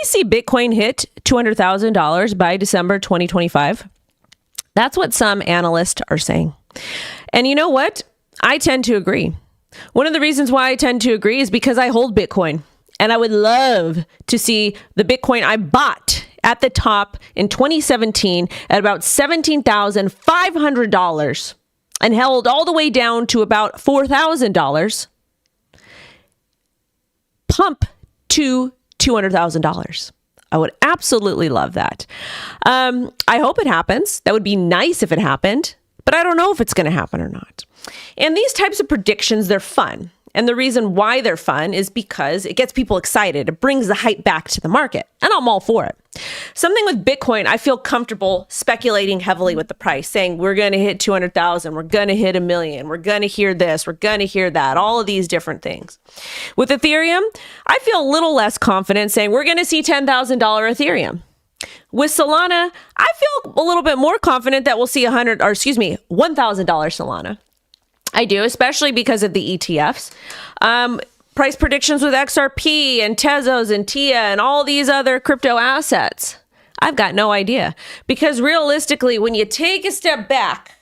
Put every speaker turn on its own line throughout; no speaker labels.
see Bitcoin hit $200,000 by December 2025? That's what some analysts are saying. And you know what? I tend to agree. One of the reasons why I tend to agree is because I hold Bitcoin. And I would love to see the Bitcoin I bought at the top in 2017 at about $17,500 and held all the way down to about $4,000, pump to $200,000. I would absolutely love that. I hope it happens. That would be nice if it happened, but I don't know if it's going to happen or not. And these types of predictions, they're fun. And the reason why they're fun is because it gets people excited. It brings the hype back to the market. And I'm all for it. Something with Bitcoin, I feel comfortable speculating heavily with the price, saying we're going to hit 200,000, we're going to hit 1 million, we're going to hear this, we're going to hear that, all of these different things. With Ethereum, I feel a little less confident saying we're going to see $10,000 Ethereum. With Solana, I feel a little bit more confident that we'll see $1,000 Solana. I do, especially because of the ETFs. Price predictions with XRP and Tezos and TIA and all these other crypto assets. I've got no idea. Because realistically, when you take a step back,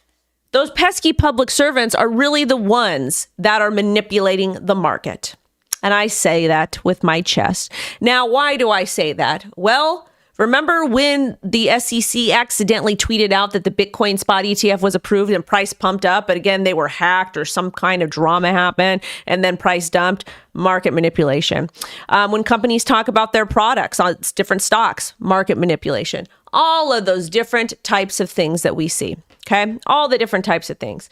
those pesky public servants are really the ones that are manipulating the market. And I say that with my chest. Now, why do I say that? Well, remember when the SEC accidentally tweeted out that the Bitcoin spot ETF was approved and price pumped up, but again, they were hacked or some kind of drama happened and then price dumped? Market manipulation. When companies talk about their products on different stocks, market manipulation. All of those different types of things that we see, okay? All the different types of things.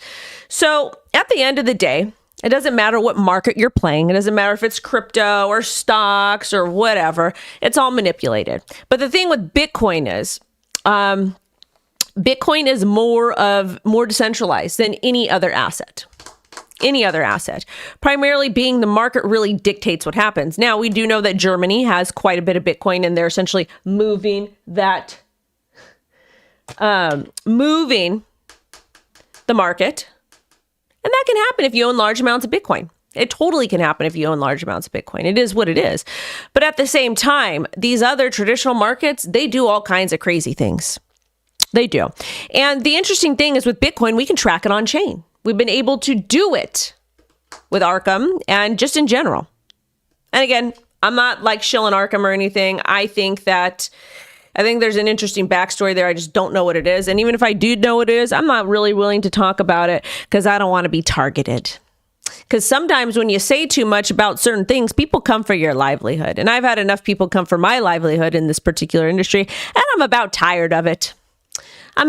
So at the end of the day, it doesn't matter what market you're playing. It doesn't matter if it's crypto or stocks or whatever. It's all manipulated. But the thing with Bitcoin is, Bitcoin is more decentralized than any other asset. Any other asset. Primarily being the market really dictates what happens. Now, we do know that Germany has quite a bit of Bitcoin, and they're essentially moving the market. And that can happen if you own large amounts of Bitcoin. It totally can happen if you own large amounts of Bitcoin. It is what it is. But at the same time, these other traditional markets, they do all kinds of crazy things. They do. And the interesting thing is with Bitcoin, we can track it on chain. We've been able to do it with Arkham and just in general. And again, I'm not like shilling Arkham or anything. I think there's an interesting backstory there. I just don't know what it is. And even if I do know what it is, I'm not really willing to talk about it because I don't want to be targeted. Because sometimes when you say too much about certain things, people come for your livelihood. And I've had enough people come for my livelihood in this particular industry, and I'm about tired of it. The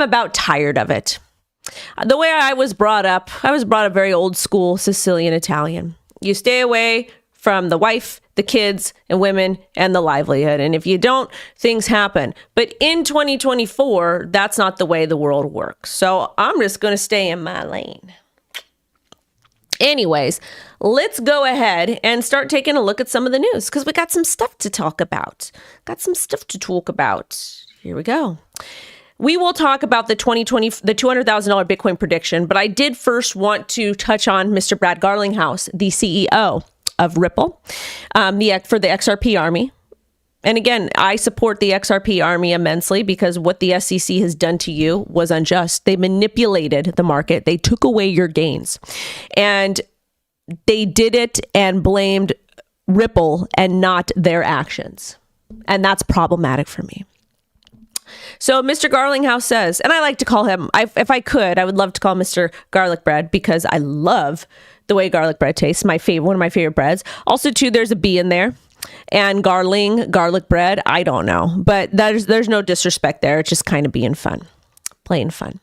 way I was brought up very old school Sicilian Italian. You stay away from the wife, the kids, and women, and the livelihood. And if you don't, things happen. But in 2024, that's not the way the world works. So I'm just going to stay in my lane. Anyways, let's go ahead and start taking a look at some of the news because we got some stuff to talk about. Here we go. We will talk about the $200,000 Bitcoin prediction, but I did first want to touch on Mr. Brad Garlinghouse, the CEO of Ripple, for the XRP army. And again, I support the XRP army immensely because what the SEC has done to you was unjust. They manipulated the market. They took away your gains. And they did it and blamed Ripple and not their actions. And that's problematic for me. So Mr. Garlinghouse says, and I like to call him, if I could, I would love to call Mr. Garlic Bread because I love the way garlic bread tastes. One of my favorite breads. Also, too, there's a B in there. And garlic bread, I don't know. But there's no disrespect there. It's just kind of being fun. Plain fun.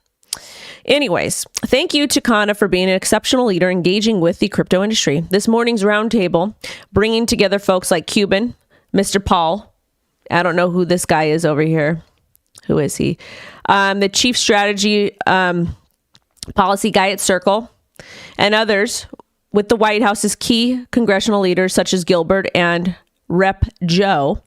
Anyways, thank you to Kana for being an exceptional leader engaging with the crypto industry. This morning's roundtable, bringing together folks like Cuban, Mr. Paul. I don't know who this guy is over here. Who is he? The chief strategy policy guy at Circle and others with the White House's key congressional leaders such as Gilbert and Rep. Joe.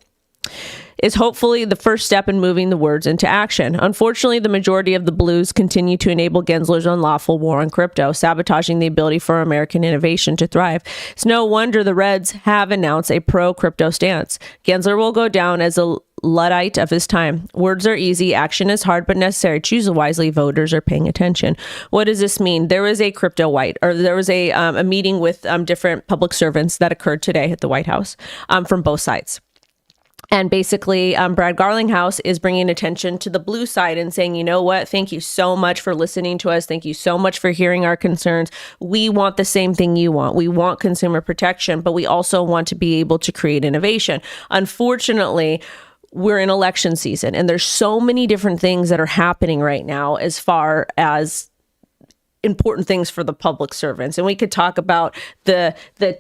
is hopefully the first step in moving the words into action. Unfortunately, the majority of the blues continue to enable Gensler's unlawful war on crypto, sabotaging the ability for American innovation to thrive. It's no wonder the Reds have announced a pro-crypto stance. Gensler will go down as a Luddite of his time. Words are easy, action is hard but necessary. Choose wisely, voters are paying attention. What does this mean? There was a crypto white, or there was a meeting with different public servants that occurred today at the White House from both sides. And basically, Brad Garlinghouse is bringing attention to the blue side and saying, you know what, thank you so much for listening to us. Thank you so much for hearing our concerns. We want the same thing you want. We want consumer protection, but we also want to be able to create innovation. Unfortunately, we're in election season, and there's so many different things that are happening right now as far as important things for the public servants. And we could talk about the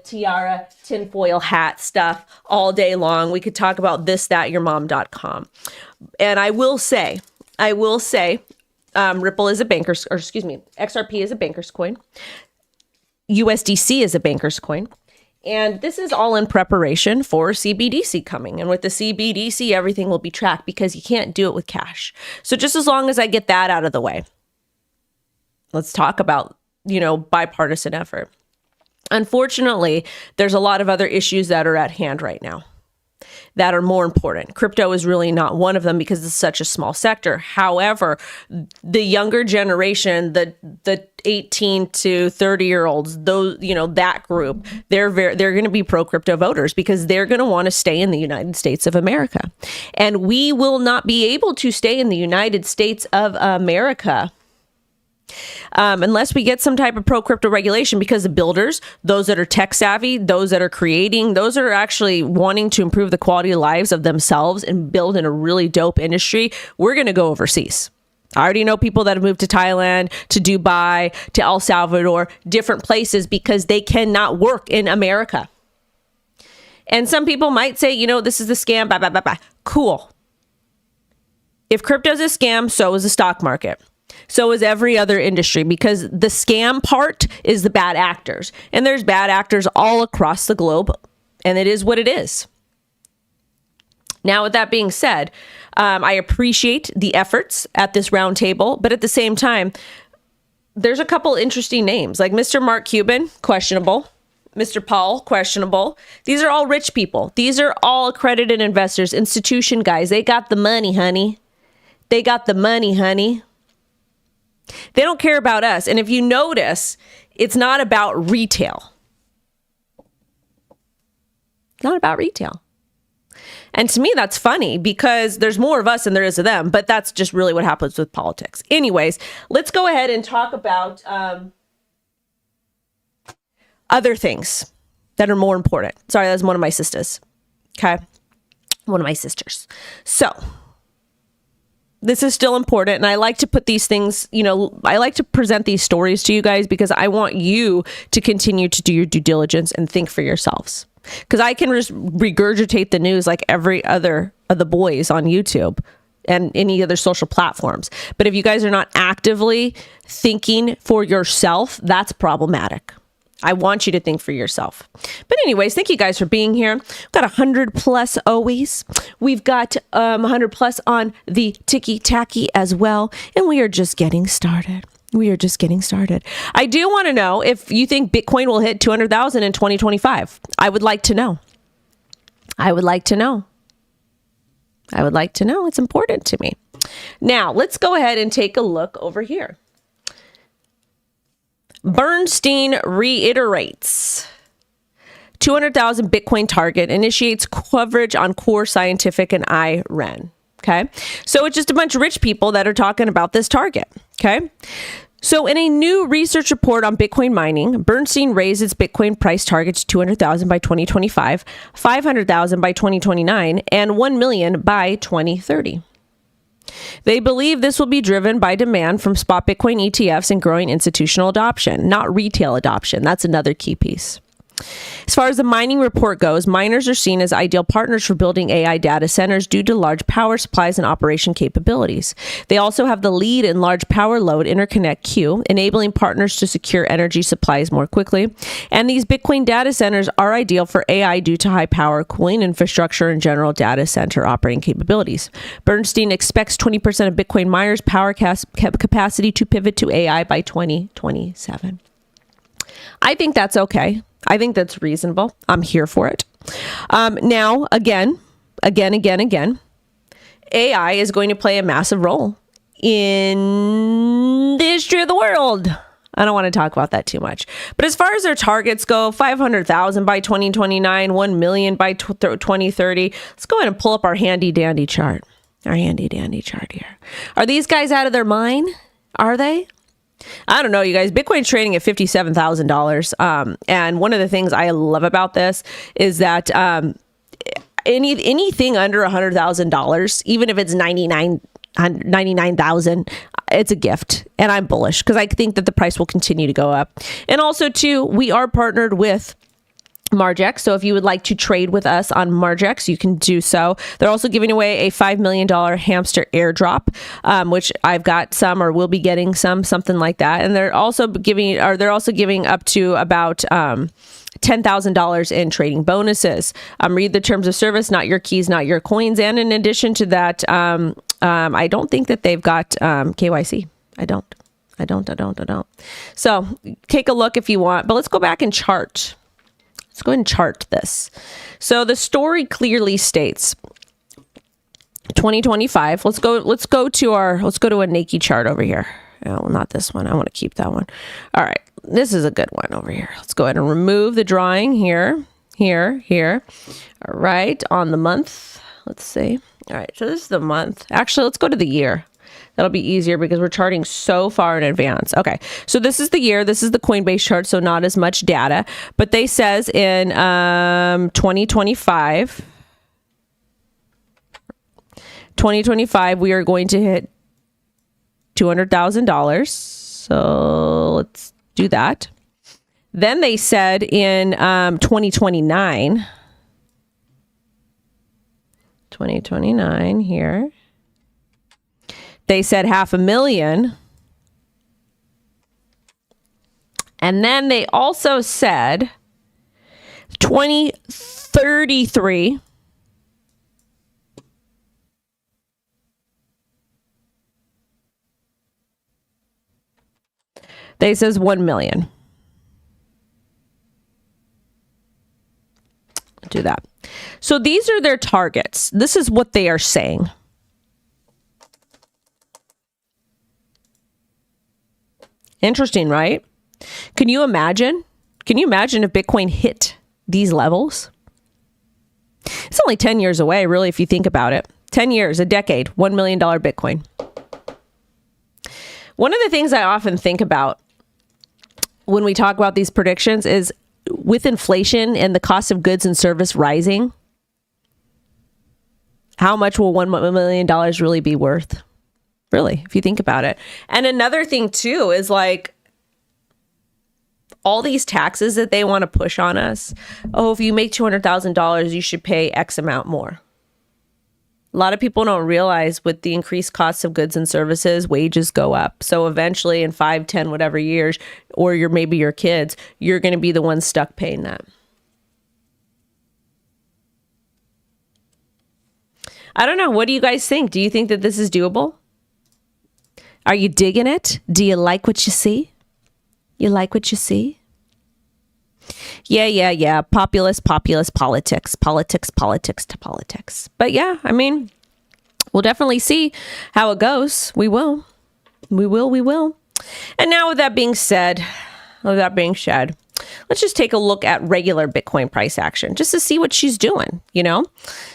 tiara, tinfoil hat stuff all day long. We could talk about this-that-your-mom.com. And I will say, Ripple is a banker's, or excuse me, XRP is a banker's coin. USDC is a banker's coin. And this is all in preparation for CBDC coming. And with the CBDC, everything will be tracked because you can't do it with cash. So just as long as I get that out of the way, let's talk about, bipartisan effort. Unfortunately, there's a lot of other issues that are at hand right now that are more important. Crypto is really not one of them because it's such a small sector. However, the younger generation, the 18 to 30-year-olds, those, that group, they're going to be pro-crypto voters because they're going to want to stay in the United States of America. And we will not be able to stay in the United States of America unless we get some type of pro-crypto regulation, because the builders, those that are tech savvy, those that are creating, those are actually wanting to improve the quality of lives of themselves and build in a really dope industry, we're going to go overseas. I already know people that have moved to Thailand, to Dubai, to El Salvador, different places because they cannot work in America. And some people might say, this is a scam, blah, blah, blah, blah. Cool. If crypto's a scam, so is the stock market. So is every other industry, because the scam part is the bad actors. And there's bad actors all across the globe, and it is what it is. Now, with that being said, I appreciate the efforts at this roundtable, but at the same time, there's a couple interesting names, like Mr. Mark Cuban, questionable. Mr. Paul, questionable. These are all rich people. These are all accredited investors, institution guys. They got the money, honey. They got the money, honey. They don't care about us. And if you notice, it's not about retail. It's not about retail. And to me, that's funny because there's more of us than there is of them. But that's just really what happens with politics. Anyways, let's go ahead and talk about other things that are more important. Sorry, that's one of my sisters. Okay. One of my sisters. So this is still important. And I like to put these things, I like to present these stories to you guys because I want you to continue to do your due diligence and think for yourselves. Because I can just regurgitate the news like every other of the boys on YouTube and any other social platforms. But if you guys are not actively thinking for yourself, that's problematic. I want you to think for yourself. But anyways, thank you guys for being here. We've got 100 plus always. We've got 100 plus on the ticky tacky as well. And we are just getting started. We are just getting started. I do want to know if you think Bitcoin will hit 200,000 in 2025. I would like to know. I would like to know. I would like to know. It's important to me. Now, let's go ahead and take a look over here. Bernstein reiterates 200,000 Bitcoin target, initiates coverage on Core Scientific and IREN. Okay. So it's just a bunch of rich people that are talking about this target. Okay. So in a new research report on Bitcoin mining, Bernstein raised its Bitcoin price target to 200,000 by 2025, 500,000 by 2029, and 1 million by 2030. They believe this will be driven by demand from spot Bitcoin ETFs and growing institutional adoption, not retail adoption. That's another key piece. As far as the mining report goes, miners are seen as ideal partners for building AI data centers due to large power supplies and operation capabilities. They also have the lead in large power load interconnect queue, enabling partners to secure energy supplies more quickly. And these Bitcoin data centers are ideal for AI due to high power cooling infrastructure and general data center operating capabilities. Bernstein expects 20% of Bitcoin miners' power capacity to pivot to AI by 2027. I think that's okay. I think that's reasonable. I'm here for it. Now, again, AI is going to play a massive role in the history of the world. I don't want to talk about that too much. But as far as their targets go, 500,000 by 2029, 1 million by 2030. Let's go ahead and pull up our handy dandy chart. Our handy dandy chart here. Are these guys out of their mind? Are they? I don't know, you guys. Bitcoin's trading at $57,000. And one of the things I love about this is that anything under $100,000, even if it's 99,000, it's a gift. And I'm bullish because I think that the price will continue to go up. And also, too, we are partnered with Margex. So if you would like to trade with us on Margex, you can do so. They're also giving away a $5 million hamster airdrop, which I've got some or will be getting something like that. And they're also giving up to about $10,000 in trading bonuses. Read the terms of service, not your keys, not your coins. And in addition to that, I don't think that they've got KYC. I don't. So take a look if you want, but let's go back and chart. Let's go ahead and chart this. So the story clearly states 2025. Let's go to a Nike chart over here. Oh, not this one. I want to keep that one. All right. This is a good one over here. Let's go ahead and remove the drawing here. All right. On the month. Let's see. All right. So this is the month. Actually, let's go to the year. That'll be easier because we're charting so far in advance. Okay, so this is the year. This is the Coinbase chart, so not as much data. But they says in 2025, we are going to hit $200,000. So let's do that. Then they said in 2029 here. They said 500,000. And then they also said 2033. They says 1 million. Do that. So these are their targets. This is what they are saying. Interesting, right? Can you imagine if Bitcoin hit these levels? It's only 10 years away, really, if you think about it. 10 years, a decade, $1 million Bitcoin. One of the things I often think about when we talk about these predictions is with inflation and the cost of goods and service rising, how much will $1 million really be worth? Really, if you think about it. And another thing too is like all these taxes that they want to push on us. Oh, if you make $200,000, you should pay X amount more. A lot of people don't realize with the increased costs of goods and services, wages go up. So eventually in 5, 10, whatever years, or maybe your kids, you're going to be the one stuck paying that. I don't know. What do you guys think? Do you think that this is doable? Are you digging it? Do you like what you see? You like what you see? Yeah. Populist politics to politics. But yeah, I mean, we'll definitely see how it goes. We will. And now with that being said, let's just take a look at regular Bitcoin price action just to see what she's doing,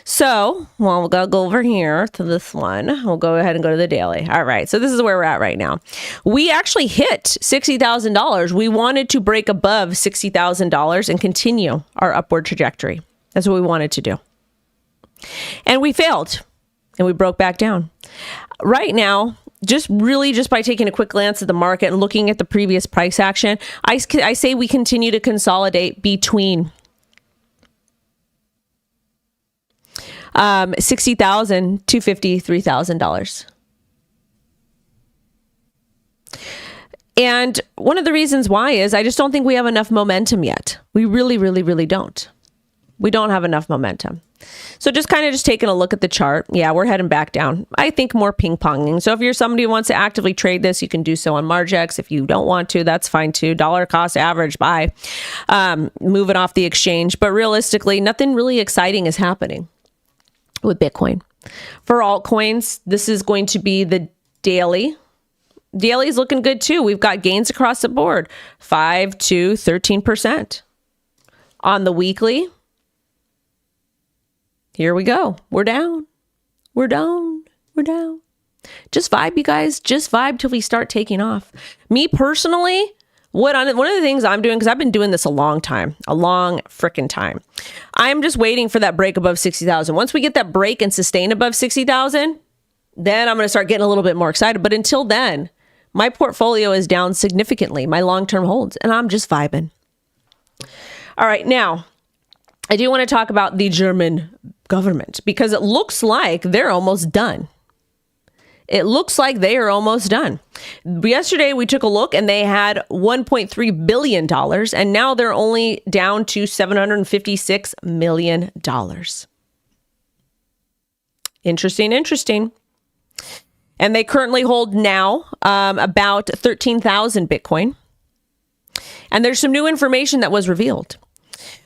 So, we'll go over here to this one. We'll go ahead and go to the daily. All right. So this is where we're at right now. We actually hit $60,000. We wanted to break above $60,000 and continue our upward trajectory. That's what we wanted to do. And we failed and we broke back down. Right now, just by taking a quick glance at the market and looking at the previous price action, I say we continue to consolidate between $60,000 to $53,000. And one of the reasons why is I just don't think we have enough momentum yet. We really, really, really don't. We don't have enough momentum. So just taking a look at the chart. Yeah, we're heading back down. I think more ping-ponging. So if you're somebody who wants to actively trade this, you can do so on Margex. If you don't want to, that's fine too. Dollar cost average buy. Moving off the exchange. But realistically, nothing really exciting is happening with Bitcoin. For altcoins, this is going to be the daily. Daily is looking good too. We've got gains across the board, 5 to 13%. On the weekly, here we go. We're down. We're down. We're down. Just vibe, you guys. Just vibe till we start taking off. Me personally, one of the things I'm doing, because I've been doing this a long freaking time. I'm just waiting for that break above 60,000. Once we get that break and sustain above 60,000, then I'm going to start getting a little bit more excited. But until then, my portfolio is down significantly, my long-term holds, and I'm just vibing. All right, now, I do want to talk about the German government because it looks like they're almost done. It looks like they are almost done. Yesterday, we took a look and they had $1.3 billion, and now they're only down to $756 million. Interesting. And they currently hold now about 13,000 Bitcoin. And there's some new information that was revealed.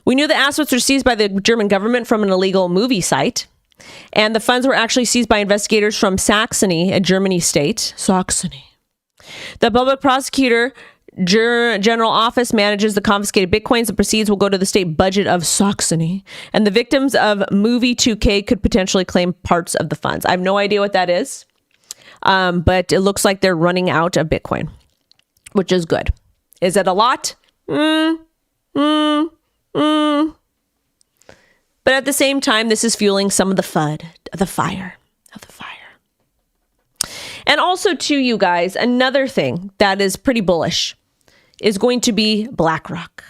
We knew the assets were seized by the German government from an illegal movie site. And the funds were actually seized by investigators from Saxony, a Germany state. Saxony. The public prosecutor general office manages the confiscated Bitcoins. The proceeds will go to the state budget of Saxony. And the victims of Movie 2K could potentially claim parts of the funds. I have no idea what that is. But it looks like they're running out of Bitcoin, which is good. Is it a lot? But at the same time, this is fueling some of the FUD, the fire. And also to you guys, another thing that is pretty bullish is going to be BlackRock.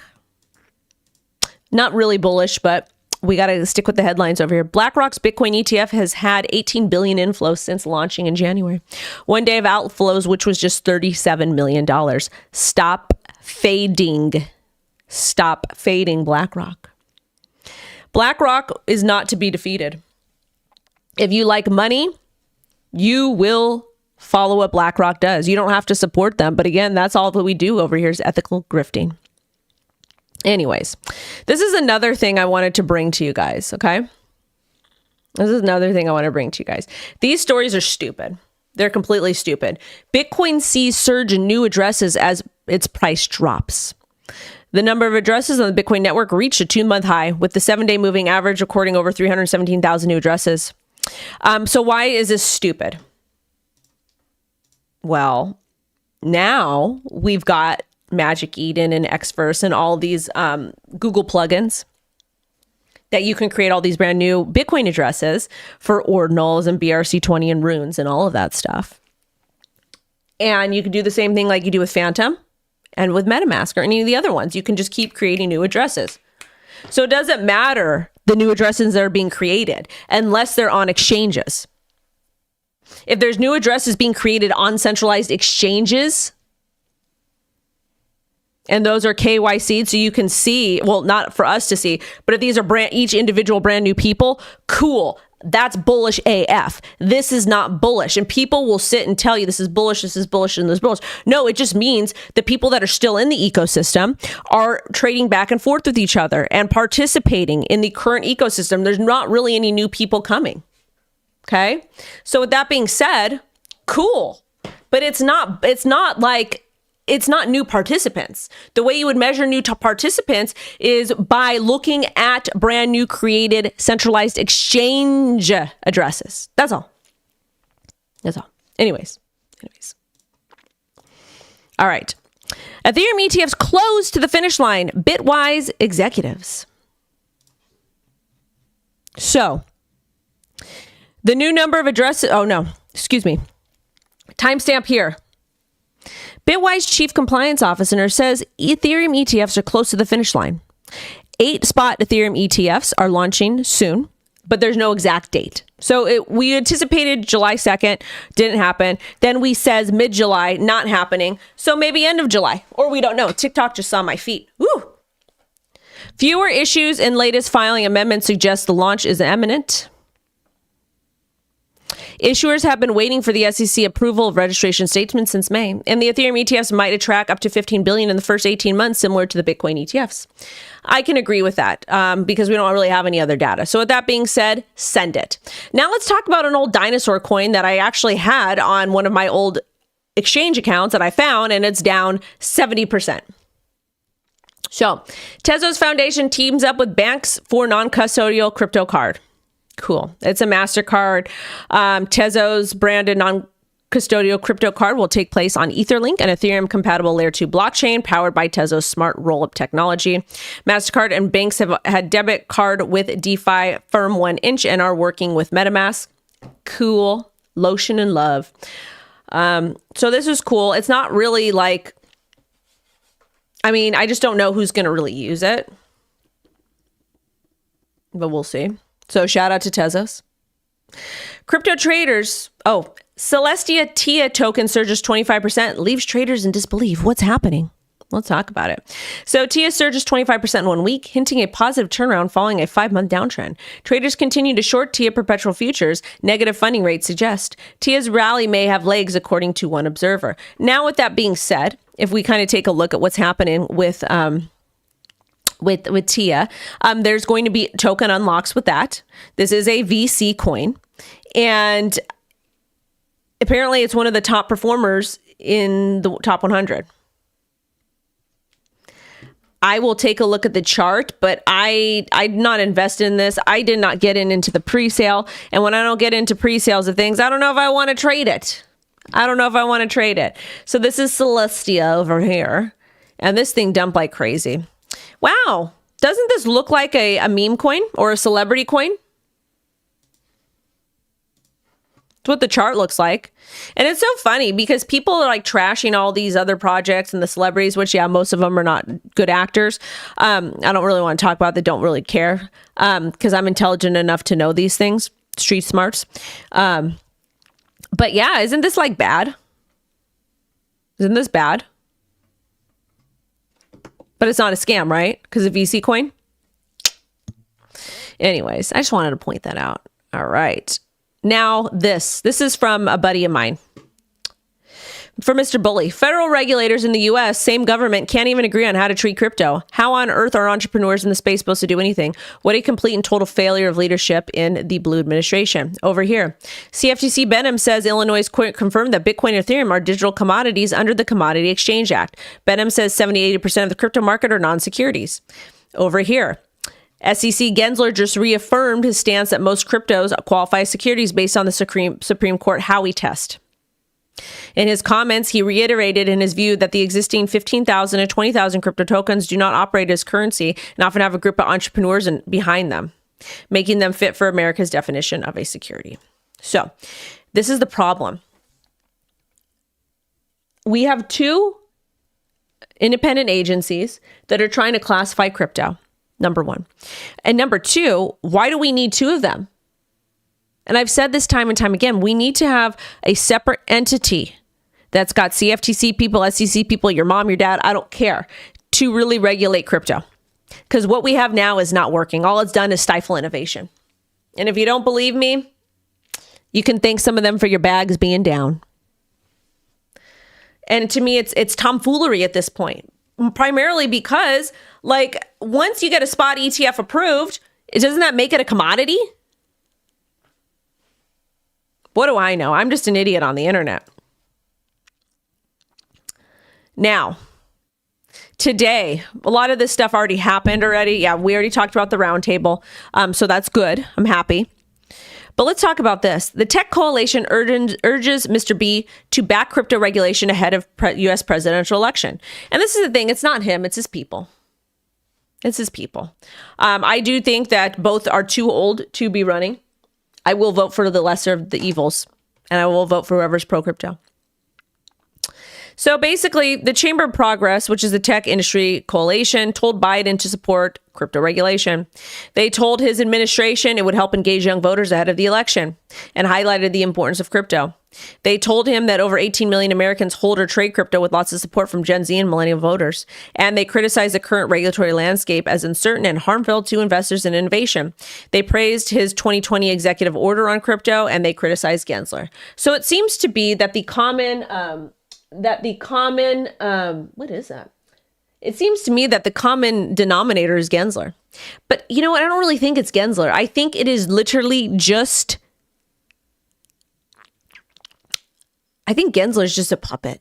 Not really bullish, but we got to stick with the headlines over here. BlackRock's Bitcoin ETF has had 18 billion inflows since launching in January. One day of outflows, which was just $37 million. Stop fading BlackRock. BlackRock is not to be defeated. If you like money, you will follow what BlackRock does. You don't have to support them. But again, that's all that we do over here is ethical grifting. Anyways, this is another thing I wanted to bring to you guys, okay? These stories are stupid. They're completely stupid. Bitcoin sees surge in new addresses as its price drops. The number of addresses on the Bitcoin network reached a 2-month high, with the 7-day moving average recording over 317,000 new addresses. So why is this stupid? Well, now we've got Magic Eden and Xverse and all these Google plugins that you can create all these brand new Bitcoin addresses for ordinals and BRC20 and runes and all of that stuff. And you can do the same thing like you do with Phantom and with MetaMask or any of the other ones. You can just keep creating new addresses. So it doesn't matter the new addresses that are being created unless they're on exchanges. If there's new addresses being created on centralized exchanges, and those are KYC'd, so you can see, well, not for us to see, but if these are each individual brand new people, cool. That's bullish AF. This is not bullish. And people will sit and tell you this is bullish, and this is bullish. No, it just means the people that are still in the ecosystem are trading back and forth with each other and participating in the current ecosystem. There's not really any new people coming. Okay? So with that being said, cool. But it's not new participants. The way you would measure new participants is by looking at brand new created centralized exchange addresses. That's all. Anyways. All right. Ethereum ETFs close to the finish line. Bitwise executives. So, the new number of addresses. Oh, no. Excuse me. Timestamp here. Bitwise Chief Compliance Officer says Ethereum ETFs are close to the finish line. 8 spot Ethereum ETFs are launching soon, but there's no exact date. So we anticipated July 2nd, didn't happen. Then we says mid-July, not happening. So maybe end of July, or we don't know. TikTok just saw my feet. Woo! Fewer issues in latest filing amendment suggest the launch is imminent. Issuers have been waiting for the SEC approval of registration statements since May, and the Ethereum ETFs might attract up to $15 billion in the first 18 months, similar to the Bitcoin ETFs. I can agree with that because we don't really have any other data. So with that being said, send it. Now let's talk about an old dinosaur coin that I actually had on one of my old exchange accounts that I found, and it's down 70%. So Tezos Foundation teams up with banks for non-custodial crypto card. Cool. It's a MasterCard. Tezos branded non-custodial crypto card will take place on Etherlink, an Ethereum-compatible Layer 2 blockchain powered by Tezos smart roll-up technology. MasterCard and banks have had debit card with DeFi firm 1inch and are working with MetaMask. Cool. Lotion and love. So this is cool. It's not really like, I mean, I just don't know who's going to really use it, but we'll see. So shout out to Tezos. Crypto traders. Oh, Celestia TIA token surges 25%, leaves traders in disbelief. What's happening? Let's talk about it. So TIA surges 25% in 1 week, hinting a positive turnaround following a 5-month downtrend. Traders continue to short TIA perpetual futures. Negative funding rates suggest TIA's rally may have legs, according to one observer. Now, with that being said, if we kind of take a look at what's happening with TIA, there's going to be token unlocks with that. This is a VC coin, and apparently it's one of the top performers in the top 100. I will take a look at the chart, but I'm not invested in this. I did not get into the pre-sale, and when I don't get into pre-sales of things, I don't know if I want to trade it. So this is Celestia over here, and this thing dumped like crazy. Wow, doesn't this look like a meme coin or a celebrity coin? It's what the chart looks like. And it's so funny because people are like trashing all these other projects and the celebrities, which, yeah, most of them are not good actors. I don't really want to talk about that, don't really care because I'm intelligent enough to know these things, street smarts. But yeah, isn't this like bad? Isn't this bad? But it's not a scam, right? Because of VC coin. Anyways, I just wanted to point that out. All right. Now this is from a buddy of mine. For Mr. Bully, federal regulators in the U.S., same government, can't even agree on how to treat crypto. How on earth are entrepreneurs in the space supposed to do anything? What a complete and total failure of leadership in the Blue administration. Over here, CFTC Benham says Illinois confirmed that Bitcoin and Ethereum are digital commodities under the Commodity Exchange Act. Benham says 70-80% of the crypto market are non-securities. Over here, SEC Gensler just reaffirmed his stance that most cryptos qualify as securities based on the Supreme Court Howey test. In his comments, he reiterated in his view that the existing 15,000 and 20,000 crypto tokens do not operate as currency and often have a group of entrepreneurs behind them, making them fit for America's definition of a security. So this is the problem. We have 2 independent agencies that are trying to classify crypto, number 1. And number 2, why do we need 2 of them? And I've said this time and time again, we need to have a separate entity that's got CFTC people, SEC people, your mom, your dad, I don't care, to really regulate crypto. Because what we have now is not working. All it's done is stifle innovation. And if you don't believe me, you can thank some of them for your bags being down. And to me, it's tomfoolery at this point. Primarily because, like, once you get a spot ETF approved, doesn't that make it a commodity? What do I know? I'm just an idiot on the internet. Now, today, a lot of this stuff already happened already. Yeah, we already talked about the roundtable. So that's good. I'm happy. But let's talk about this. The Tech Coalition urges Mr. B to back crypto regulation ahead of U.S. presidential election. And this is the thing. It's not him. It's his people. It's his people. I do think that both are too old to be running. I will vote for the lesser of the evils, and I will vote for whoever's pro-crypto. So basically, the Chamber of Progress, which is the tech industry coalition, told Biden to support crypto regulation. They told his administration it would help engage young voters ahead of the election and highlighted the importance of crypto. They told him that over 18 million Americans hold or trade crypto with lots of support from Gen Z and millennial voters. And they criticized the current regulatory landscape as uncertain and harmful to investors and innovation. They praised his 2020 executive order on crypto, and they criticized Gensler. So it seems to be that the common, what is that? It seems to me that the common denominator is Gensler. But you know what? I don't really think it's Gensler. I think it is literally just, I think Gensler is just a puppet.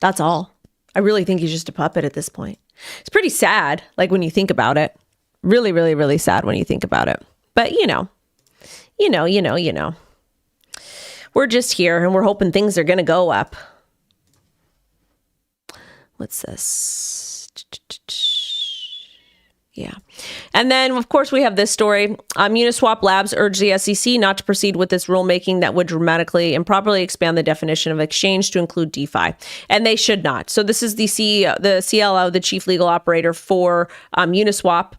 That's all. I really think he's just a puppet at this point. It's pretty sad, like when you think about it. Really, really, really sad when you think about it. But you know. We're just here and we're hoping things are going to go up. What's this? Yeah. And then, of course, we have this story. Uniswap Labs urged the SEC not to proceed with this rulemaking that would dramatically and improperly expand the definition of exchange to include DeFi. And they should not. So this is the CEO, the CLO, the chief legal operator for Uniswap.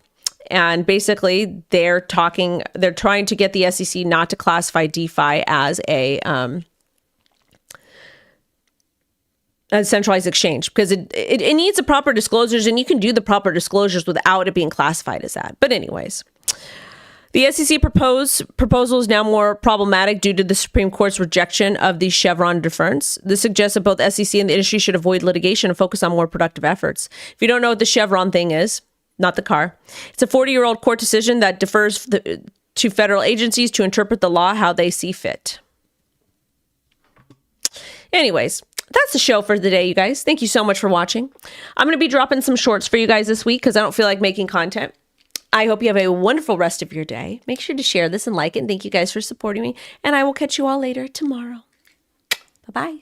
And basically, they're trying to get the SEC not to classify DeFi as a centralized exchange, because it needs the proper disclosures, and you can do the proper disclosures without it being classified as that. But anyways, the SEC proposal is now more problematic due to the Supreme Court's rejection of the Chevron deference. This suggests that both SEC and the industry should avoid litigation and focus on more productive efforts. If you don't know what the Chevron thing is, not the car, it's a 40-year-old court decision that defers to federal agencies to interpret the law how they see fit. Anyways, that's the show for the day, you guys. Thank you so much for watching. I'm going to be dropping some shorts for you guys this week because I don't feel like making content. I hope you have a wonderful rest of your day. Make sure to share this and like it. And thank you guys for supporting me. And I will catch you all later tomorrow. Bye-bye.